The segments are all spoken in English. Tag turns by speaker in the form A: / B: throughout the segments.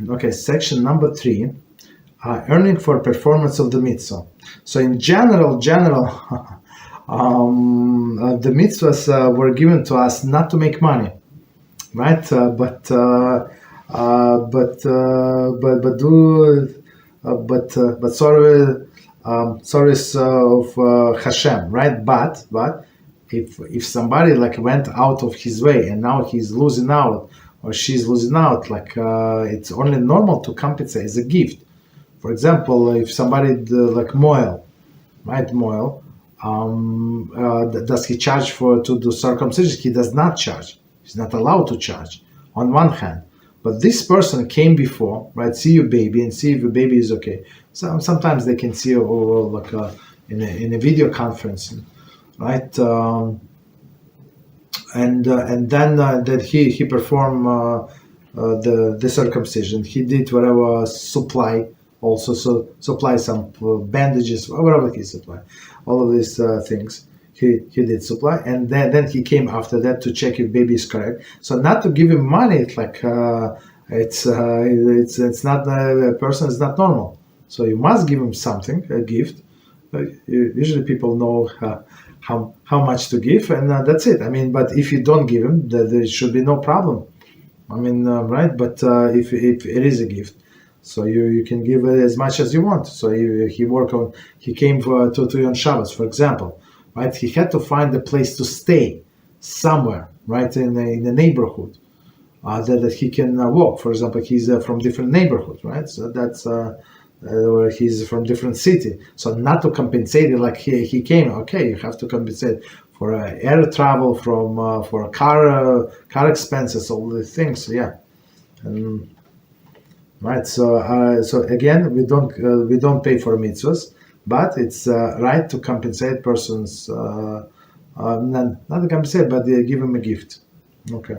A: Okay, section number 3, earning for performance of the mitzvah. So in general, the mitzvahs were given to us not to make money, right? But service of HaShem, right? But if somebody like went out of his way and now he's losing out or she's losing out, like it's only normal to compensate as a gift. For example, if somebody like moil, right? Moil, does he charge to do circumcision? He does not charge. He's not allowed to charge on one hand. But this person came before, right? See your baby and see if your baby is okay. So sometimes they can see like in a video conference, right? And then that he performed the circumcision. He did whatever supply, also supply some bandages, whatever he supplied. All of these things he did supply, and then he came after that to check if baby is correct. So not to give him money, it's like it's not a person is not normal. So you must give him something, a gift. Usually people know how much to give, and that's it. I mean, but if you don't give him, there should be no problem. I mean, right? But if it is a gift, so you can give as much as you want. So he came to you on Shabbos, for example, right? He had to find a place to stay somewhere, right, in the neighborhood that he can walk. For example, he's from different neighborhoods, right? So that's or he's from different city. So not to compensate it like he came. Okay, you have to compensate for air travel, for car expenses, all these things. So, yeah. Right, so again, we don't pay for mitzvahs, but it's right to compensate persons, not to compensate, but they give them a gift. Okay.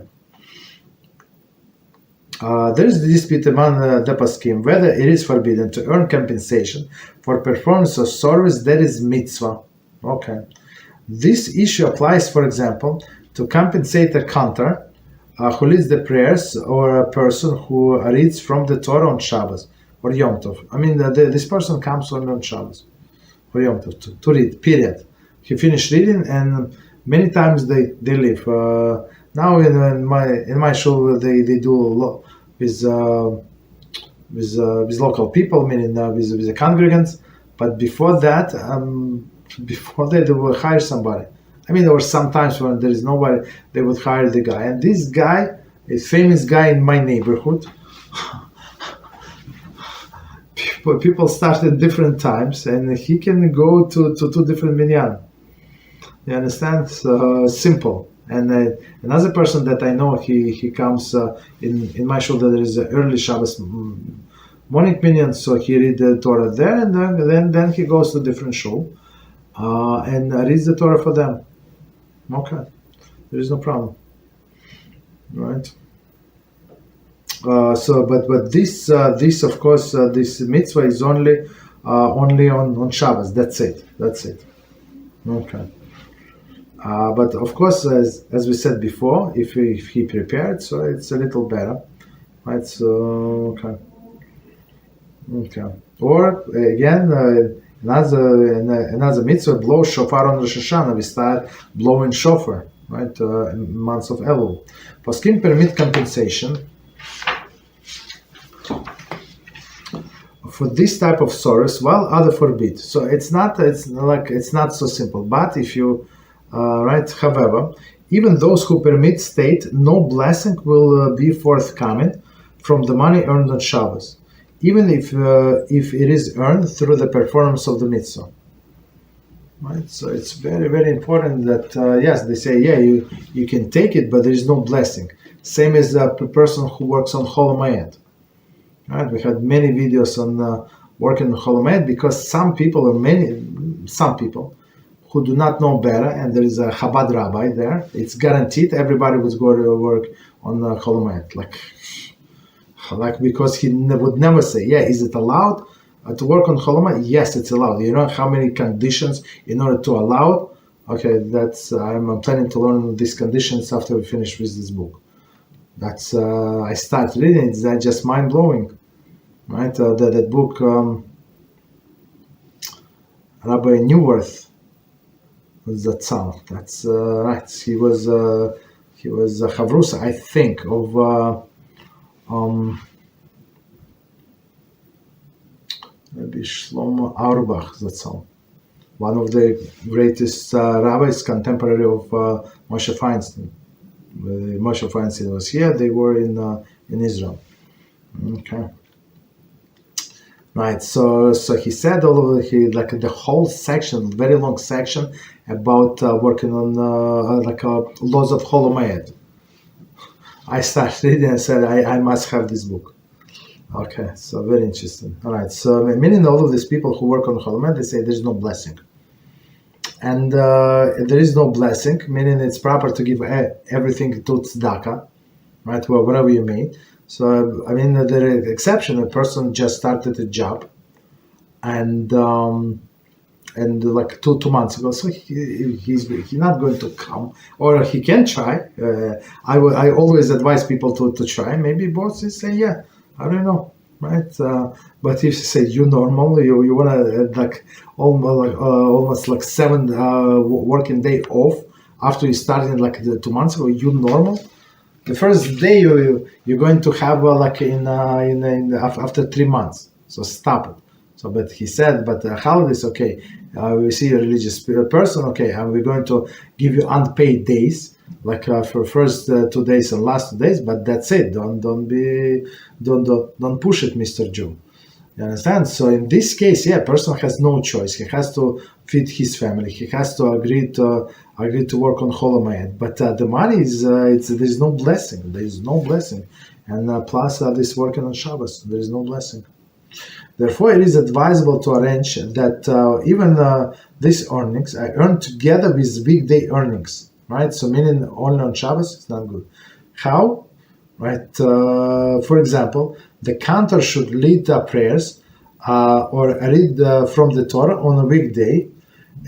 A: There is the dispute among the poskim whether it is forbidden to earn compensation for performance of service that is mitzvah. Okay. This issue applies, for example, to compensate a cantor who leads the prayers, or a person who reads from the Torah on Shabbos or Yom Tov. I mean, this person comes on Shabbos or Yom Tov to read, period. He finished reading, and many times they leave. Now in my shul they do a lot with local people, meaning with the congregants. But before that, they will hire somebody. I mean, there were some times when there is nobody, they would hire the guy. And this guy, a famous guy in my neighborhood, people start at different times, and he can go to 2 different minyan. You understand? So, simple. And another person that I know, he comes in my shul. There is an early Shabbos morning minyan, so he read the Torah there, and then he goes to different shul and reads the Torah for them. Okay, there is no problem, right? But this of course this mitzvah is only on Shabbos. That's it. Okay. But of course, as we said before, if he prepared, so it's a little better, right? So okay. Or again, another mitzvah, blow shofar on Rosh Hashanah. We start blowing shofar, right? In months of Elul. Poskim permit compensation for this type of service, while other forbid. So it's not so simple. But if you right, however, even those who permit state no blessing will be forthcoming from the money earned on Shabbos, even if it is earned through the performance of the mitzvah. Right, so it's very, very important that yes, they say you can take it, but there is no blessing. Same as the person who works on Chol Hamoed. Right, we had many videos on working on Chol Hamoed, because some people who do not know better, and there is a Chabad rabbi there, it's guaranteed everybody would go to work on Chol Hamoed, like because he would never say, is it allowed to work on Chol Hamoed? Yes, it's allowed. You know how many conditions in order to allow it? Okay, I'm planning to learn these conditions after we finish with this book. That's I start reading it. That's just mind blowing, right? That book, Rabbi Newworth, that sound. That's right. He was Chavrusa, I think, of maybe Shlomo Auerbach. That's all. One of the greatest rabbis, contemporary of Moshe Feinstein. Moshe Feinstein was here. They were in Israel. Okay. Right. So he said all of like the whole section, very long section about working on laws of Holomayed. I started reading and said I must have this book. Okay. So very interesting. All right. So meaning all of these people who work on Holomayed, they say there's no blessing. And there is no blessing, meaning it's proper to give everything to tzedakah, right? Well, whatever you made. So, I mean, there is exception. A person just started a job, and like two months ago, so he's not going to come, or he can try. I always advise people to try. Maybe bosses say, yeah, I don't know. Right, but if you say you normally you want to like almost like 7 working day off after you started like 2 months ago, you normal. The first day you're going to have like in after 3 months. So stop it. So, but he said, but holidays, okay. We see a religious person, okay, and we're going to give you unpaid days. Like for first 2 days and last 2 days, but that's it. Don't push it, Mr. Jew. You understand? So in this case, yeah, person has no choice. He has to feed his family. He has to agree to work on Holomayed. But the money is there's no blessing. There is no blessing, and plus this working on Shabbos, there is no blessing. Therefore, it is advisable to arrange that even these earnings are earned together with weekday earnings. Right, so meaning only on Shabbos, it's not good. How? Right, for example, the cantor should lead prayers or read from the Torah on a weekday,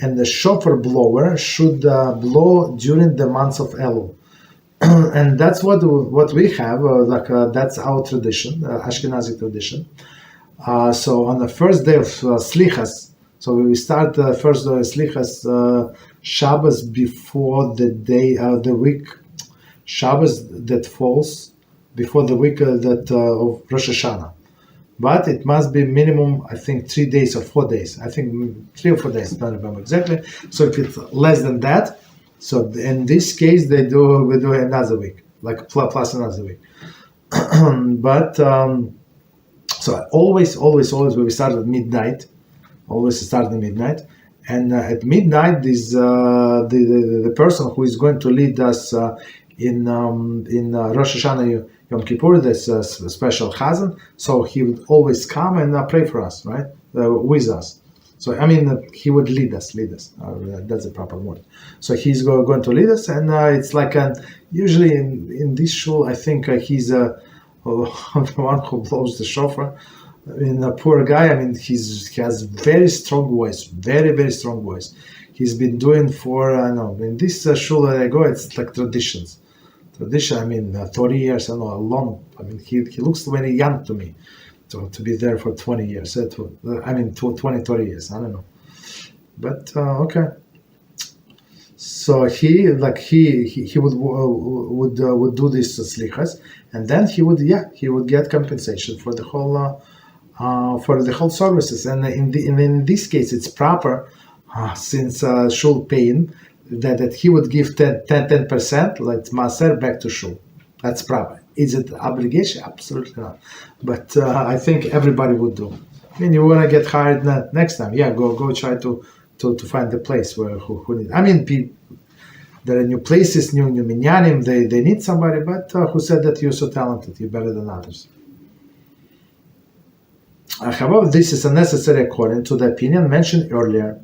A: and the shofar blower should blow during the months of Elul. And that's what we have, that's our tradition, Ashkenazi tradition. So on the first day of Slichas, so we start the first day of Slichas, Shabbos before the day, the week, Shabbos that falls before the week of Rosh Hashanah. But it must be minimum, I think, 3 days or 4 days. I think 3 or 4 days, I don't remember exactly. So if it's less than that, so in this case, we do another week, like plus another week. But, so always, we start at midnight. Always start at midnight. And at midnight, this the person who is going to lead us in Rosh Hashanah Yom Kippur, there's a special chazan, so he would always come and pray for us, right, with us. So I mean, he would lead us. That's the proper word. So he's going to lead us, and it's like usually in this shul, I think he's the one who blows the shofar. I mean, a poor guy. I mean, he has very strong voice, very strong voice. He's been doing for in this shul that I go, it's like tradition. I mean, 30 years. I know, long. I mean, he looks very young to me, to be there for 20 years. 20-30 years. I don't know, but okay. So he would do this slichas, and then he would get compensation for the whole. For the whole services, and in this case, it's proper since shul paying that he would give 10%, like maser, back to shul. That's proper. Is it obligation? Absolutely not. But I think everybody would do. I mean, you want to get hired next time? Yeah, go try to find the place where who need. I mean, there are new places, new minyanim. They need somebody, but who said that you're so talented? You're better than others. However, this is unnecessary according to the opinion mentioned earlier.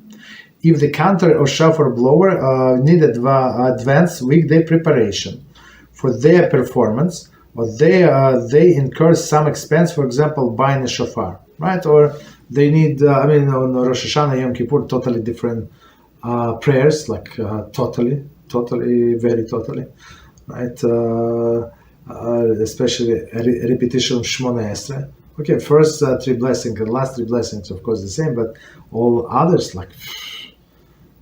A: If the cantor or shofar blower need advanced weekday preparation for their performance, or they incur some expense, for example, buying a shofar, right? Or they need, on Rosh Hashanah, Yom Kippur, totally different prayers, like totally, very totally, right? especially repetition of Shmona Esrei. Okay, first 3 blessings and last 3 blessings, of course, the same, but all others, like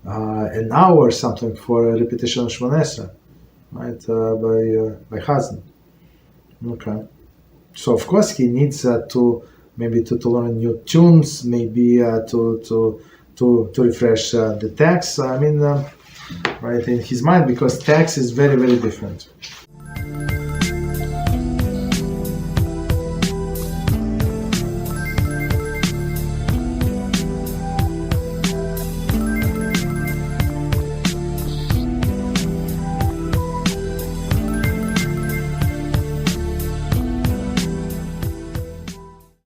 A: an hour or something for a repetition of Shmona Esrei, right, by husband. Okay. So, of course, he needs to learn new tunes, maybe to refresh the text. I mean, right, in his mind, because text is very, very different.